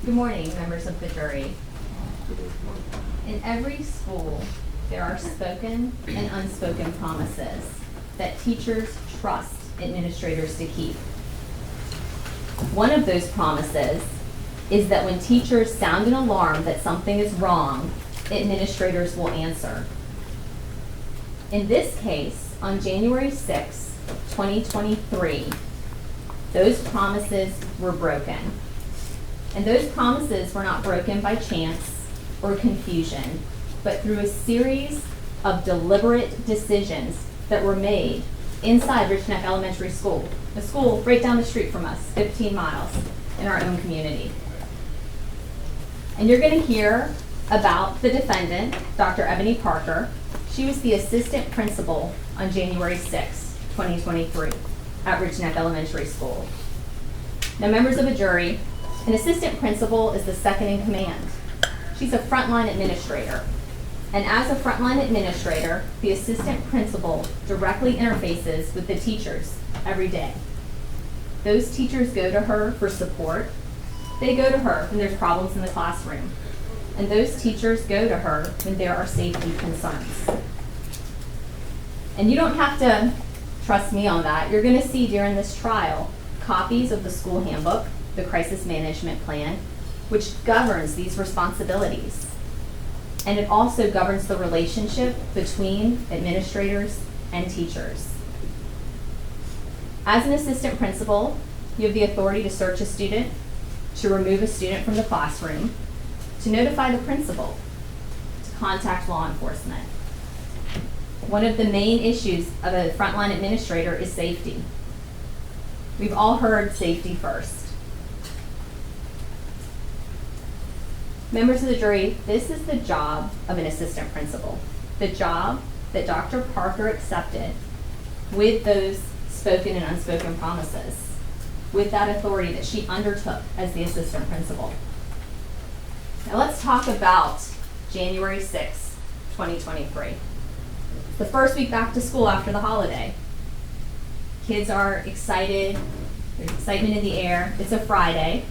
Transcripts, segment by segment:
Good morning, members of the jury. In every school, there are spoken and unspoken promises that teachers trust administrators to keep. One of those promises is that when teachers sound an alarm that something is wrong, administrators will answer. In this case, on January 6, 2023, those promises were broken. And those promises were not broken by chance or confusion, but through a series of deliberate decisions that were made inside Rich Neck Elementary School, a school right down the street from us, 15 miles, in our own community. And you're going to hear about the defendant, Dr. Ebony Parker. She was the assistant principal on January 6, 2023 at Rich Neck Elementary School. Now, members of a jury, an assistant principal is the second in command. She's a frontline administrator. And as a frontline administrator, the assistant principal directly interfaces with the teachers every day. Those teachers go to her for support. They go to her when there's problems in the classroom. And those teachers go to her when there are safety concerns. And you don't have to trust me on that. You're going to see during this trial copies of the school handbook, the crisis management plan, which governs these responsibilities. And it also governs the relationship between administrators and teachers. As an assistant principal, you have the authority to search a student, to remove a student from the classroom, to notify the principal, to contact law enforcement. One of the main issues of a frontline administrator is safety. We've all heard safety first. Members of the jury, this is the job of an assistant principal, the job that Dr. Parker accepted with those spoken and unspoken promises, with that authority that she undertook as the assistant principal. Now let's talk about January 6, 2023. The first week back to school after the holiday. Kids are excited, there's excitement in the air. It's a Friday.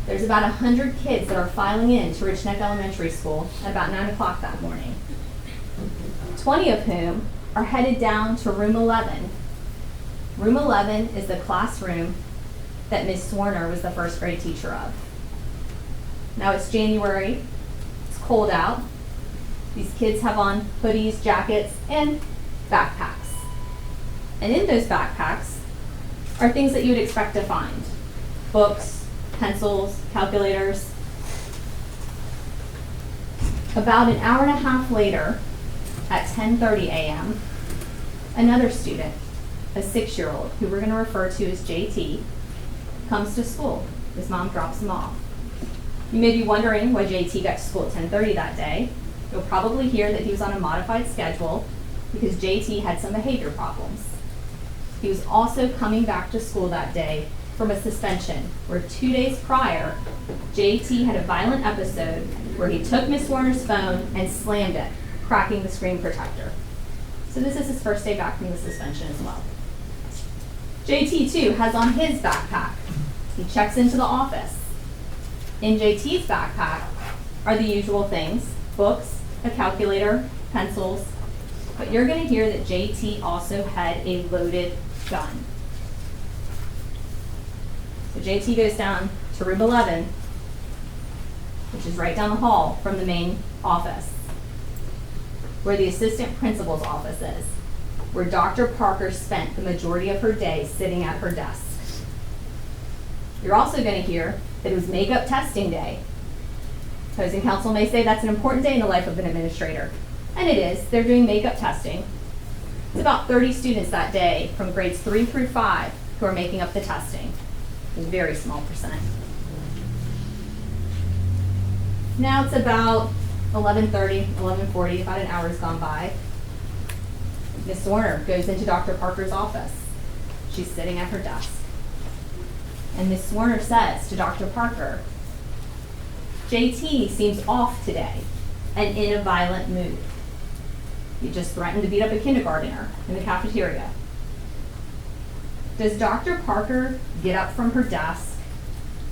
There's about 100 kids that are filing in to Rich Neck Elementary School at about 9 o'clock that morning. 20 of whom are headed down to room 11. Room 11 is the classroom that Ms. Zwerner was the first grade teacher of. Now it's January, it's cold out. These kids have on hoodies, jackets, and backpacks. And in those backpacks are things that you would expect to find. Books, pencils, calculators. About an hour and a half later, at 10:30 a.m., another student, a 6-year-old, who we're going to refer to as JT, comes to school. His mom drops him off. You may be wondering why JT got to school at 10:30 that day. You'll probably hear that he was on a modified schedule because JT had some behavior problems. He was also coming back to school that day from a suspension where 2 days prior, JT had a violent episode where he took Miss Zwerner's phone and slammed it, cracking the screen protector. So this is his first day back from the suspension as well. JT too has on his backpack. He checks into the office. In JT's backpack are the usual things: books, a calculator, pencils, but you're going to hear that JT also had a loaded gun. So JT goes down to room 11, which is right down the hall from the main office, where the assistant principal's office is, where Dr. Parker spent the majority of her day sitting at her desk. You're also going to hear that it was makeup testing day. Opposing counsel may say that's an important day in the life of an administrator. And it is. They're doing makeup testing. It's about 30 students that day from grades 3 through 5 who are making up the testing. A very small percent. Now it's about 11:30, 11:40, about an hour has gone by. Ms. Zwerner goes into Dr. Parker's office. She's sitting at her desk. And Ms. Zwerner says to Dr. Parker, JT seems off today and in a violent mood. He just threatened to beat up a kindergartner in the cafeteria. Does Dr. Parker get up from her desk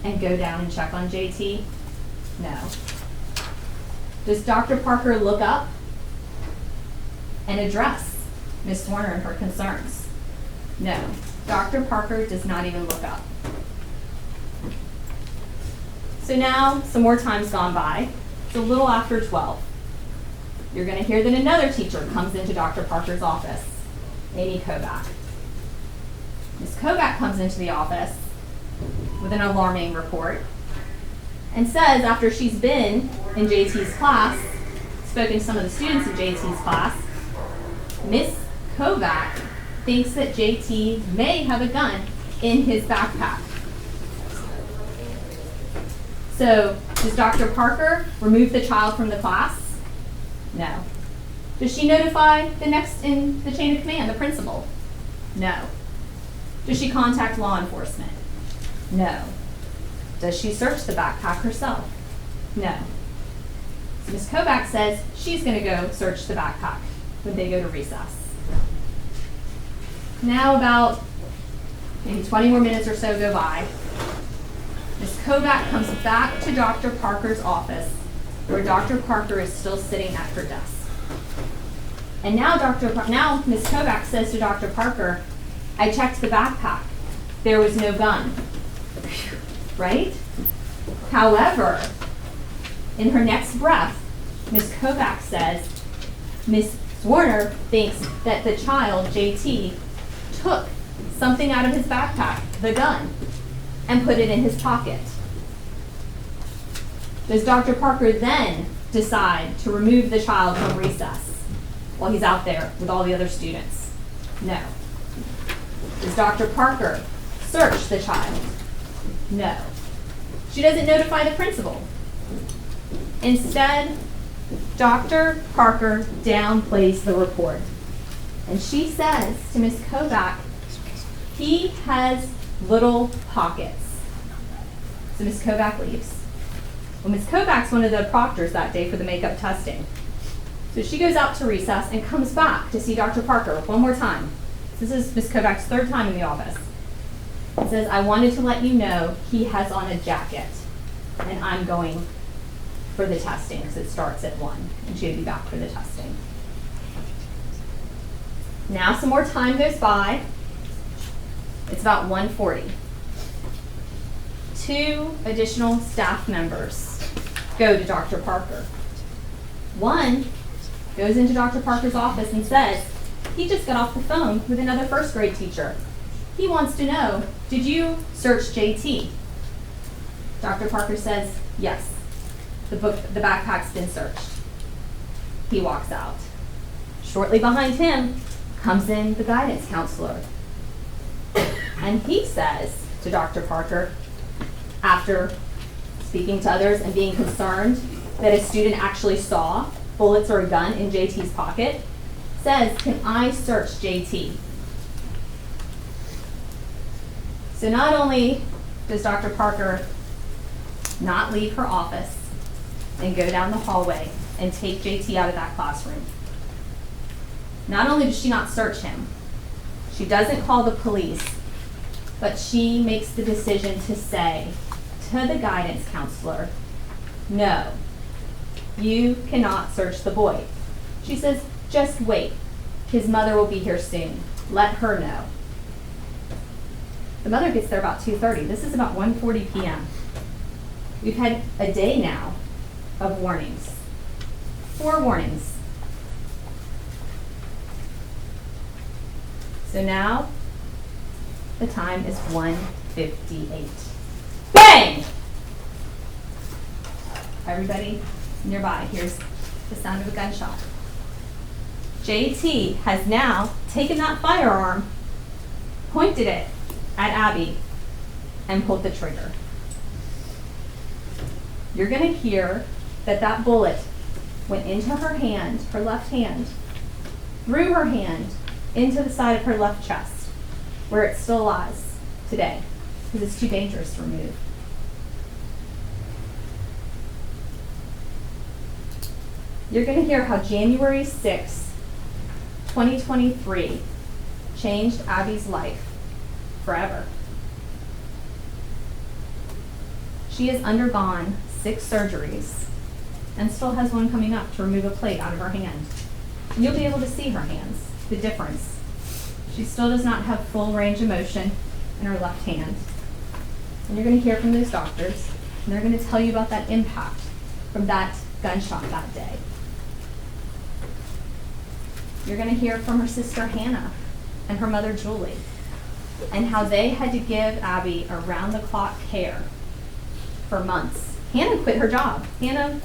and go down and check on JT? No. Does Dr. Parker look up and address Ms. Zwerner and her concerns? No. Dr. Parker does not even look up. So now, some more time's gone by. It's a little after 12. You're going to hear that another teacher comes into Dr. Parker's office, Amy Kovac. Ms. Kovac comes into the office with an alarming report and says after she's been in JT's class, spoken to some of the students in JT's class, Ms. Kovac thinks that JT may have a gun in his backpack. So, does Dr. Parker remove the child from the class? No. Does she notify the next in the chain of command, the principal? No. Does she contact law enforcement? No. Does she search the backpack herself? No. So Ms. Kovac says she's going to go search the backpack when they go to recess. Now about maybe 20 more minutes or so go by. Ms. Kovac comes back to Dr. Parker's office where Dr. Parker is still sitting at her desk. And now Ms. Kovac says to Dr. Parker, I checked the backpack. There was no gun. Right? However, in her next breath, Ms. Kovac says, Ms. Zwerner thinks that the child, JT, took something out of his backpack, the gun, and put it in his pocket. Does Dr. Parker then decide to remove the child from recess while he's out there with all the other students? No. Does Dr. Parker search the child? No. She doesn't notify the principal. Instead, Dr. Parker downplays the report. And she says to Ms. Kovac, he has little pockets. So Ms. Kovac leaves. Well, Ms. Kovac's one of the proctors that day for the makeup testing. So she goes out to recess and comes back to see Dr. Parker one more time. This is Ms. Kovac's third time in the office. It says, I wanted to let you know he has on a jacket, and I'm going for the testing because it starts at 1, and she'll be back for the testing. Now some more time goes by. It's about 1:40. 2 additional staff members go to Dr. Parker. One goes into Dr. Parker's office and says, he just got off the phone with another first grade teacher. He wants to know, did you search JT? Dr. Parker says, yes. The backpack's been searched. He walks out. Shortly behind him comes in the guidance counselor. And he says to Dr. Parker, after speaking to others and being concerned that a student actually saw bullets or a gun in JT's pocket, says, can I search JT? So not only does Dr. Parker not leave her office and go down the hallway and take JT out of that classroom, not only does she not search him, she doesn't call the police, but she makes the decision to say to the guidance counselor, no, you cannot search the boy. She says, just wait. His mother will be here soon. Let her know. The mother gets there about 2:30. This is about 1:40 p.m. We've had a day now of warnings. 4 warnings. So now the time is 1:58. Bang! Everybody nearby hears the sound of a gunshot. JT has now taken that firearm, pointed it at Abby, and pulled the trigger. You're going to hear that that bullet went into her hand, her left hand, through her hand, into the side of her left chest, where it still lies today, because it's too dangerous to remove. You're going to hear how January 6, 2023 changed Abby's life forever. She has undergone 6 surgeries and still has one coming up to remove a plate out of her hand. And you'll be able to see her hands, the difference. She still does not have full range of motion in her left hand. And you're going to hear from those doctors, and they're going to tell you about that impact from that gunshot that day. You're going to hear from her sister Hannah and her mother Julie, and how they had to give Abby around-the-clock care for months. Hannah quit her job. Hannah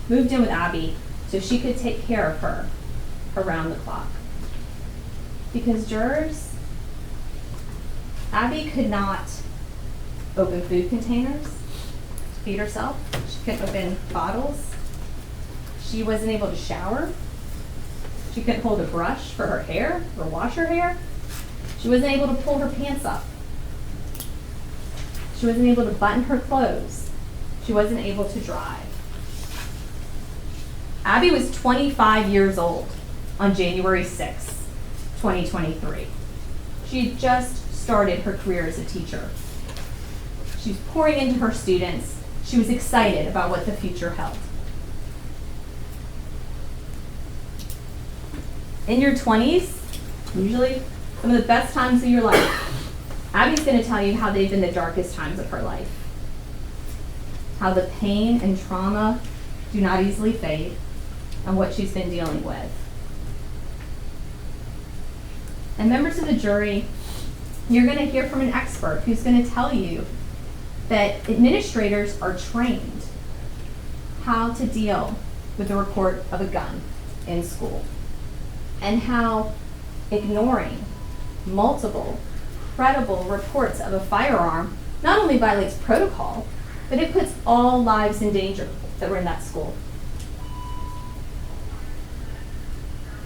moved in with Abby so she could take care of her around the clock. Because jurors, Abby could not open food containers to feed herself. She couldn't open bottles. She wasn't able to shower. She couldn't hold a brush for her hair or wash her hair. She wasn't able to pull her pants up. She wasn't able to button her clothes. She wasn't able to drive. Abby was 25 years old on January 6, 2023. She had just started her career as a teacher. She was pouring into her students. She was excited about what the future held. In your 20s, usually some of the best times of your life, Abby's going to tell you how they've been the darkest times of her life. How the pain and trauma do not easily fade, and what she's been dealing with. And members of the jury, you're going to hear from an expert who's going to tell you that administrators are trained how to deal with the report of a gun in school, and how ignoring multiple credible reports of a firearm not only violates protocol, but it puts all lives in danger that were in that school.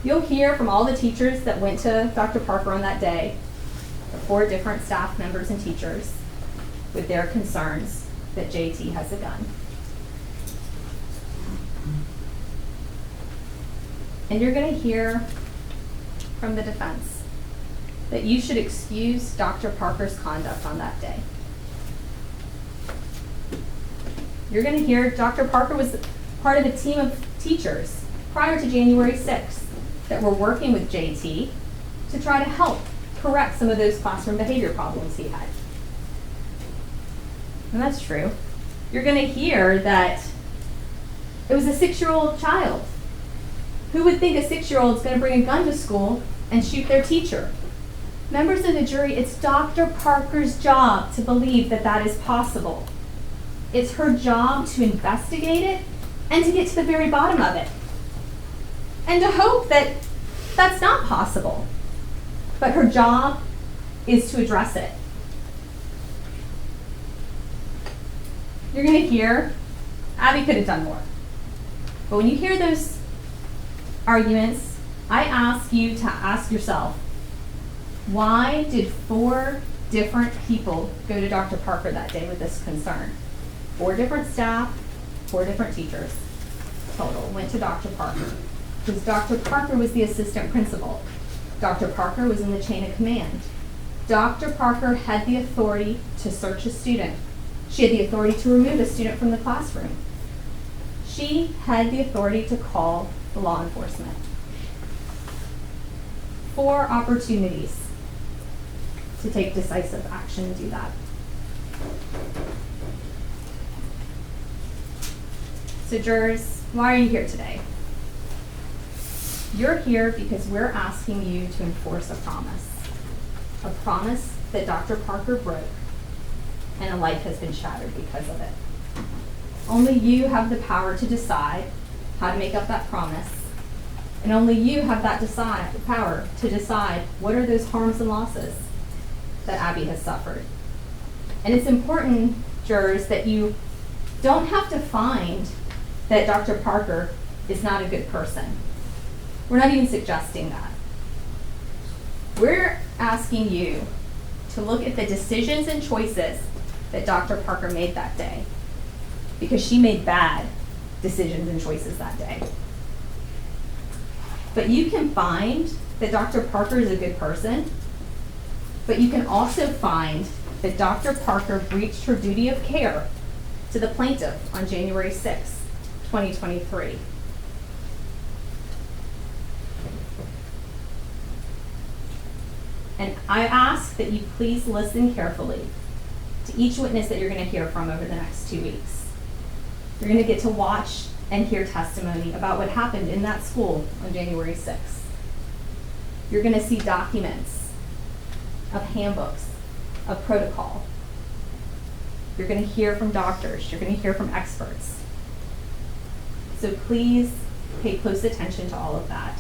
You'll hear from all the teachers that went to Dr. Parker on that day, the 4 different staff members and teachers, with their concerns that JT has a gun. And you're going to hear from the defense that you should excuse Dr. Parker's conduct on that day. You're going to hear Dr. Parker was part of a team of teachers prior to January 6th that were working with JT to try to help correct some of those classroom behavior problems he had. And that's true. You're going to hear that it was a 6-year-old child. Who would think a 6-year-old is going to bring a gun to school and shoot their teacher? Members of the jury, it's Dr. Parker's job to believe that that is possible. It's her job to investigate it and to get to the very bottom of it. And to hope that that's not possible. But her job is to address it. You're going to hear, Abby could have done more. But when you hear those arguments, I ask you to ask yourself, why did 4 different people go to Dr. Parker that day with this concern? 4 different staff, 4 different teachers total went to Dr. Parker. Because Dr. Parker was the assistant principal. Dr. Parker was in the chain of command. Dr. Parker had the authority to search a student. She had the authority to remove a student from the classroom. She had the authority to call the law enforcement. 4 opportunities to take decisive action and do that. So jurors, why are you here today? You're here because we're asking you to enforce a promise that Dr. Parker broke, and a life has been shattered because of it. Only you have the power to decide how to make up that promise, and only you have that power to decide what are those harms and losses that Abby has suffered. And it's important, jurors, that you don't have to find that Dr. Parker is not a good person. We're not even suggesting that. We're asking you to look at the decisions and choices that Dr. Parker made that day, because she made bad decisions and choices that day. But you can find that Dr. Parker is a good person, but you can also find that Dr. Parker breached her duty of care to the plaintiff on January 6, 2023. And I ask that you please listen carefully to each witness that you're going to hear from over the next 2 weeks. You're going to get to watch and hear testimony about what happened in that school on January 6th. You're going to see documents of handbooks, of protocol. You're going to hear from doctors. You're going to hear from experts. So please pay close attention to all of that.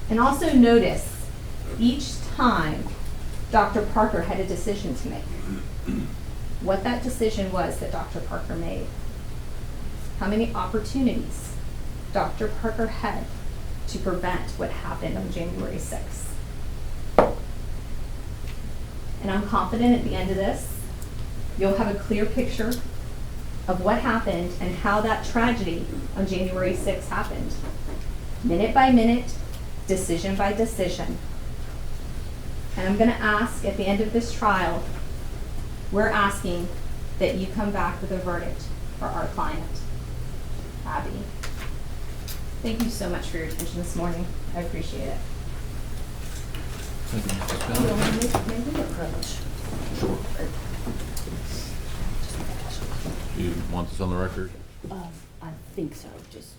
And also notice each time Dr. Parker had a decision to make, what that decision was that Dr. Parker made, how many opportunities Dr. Parker had to prevent what happened on January 6th. And I'm confident at the end of this, you'll have a clear picture of what happened and how that tragedy on January 6th happened. Minute by minute, decision by decision. And I'm going to ask at the end of this trial, we're asking that you come back with a verdict for our client, Abby. Thank you so much for your attention this morning. I appreciate it. Thank you, Ms. Toscano. May we approach? Sure. Do you want this on the record? I think so, just.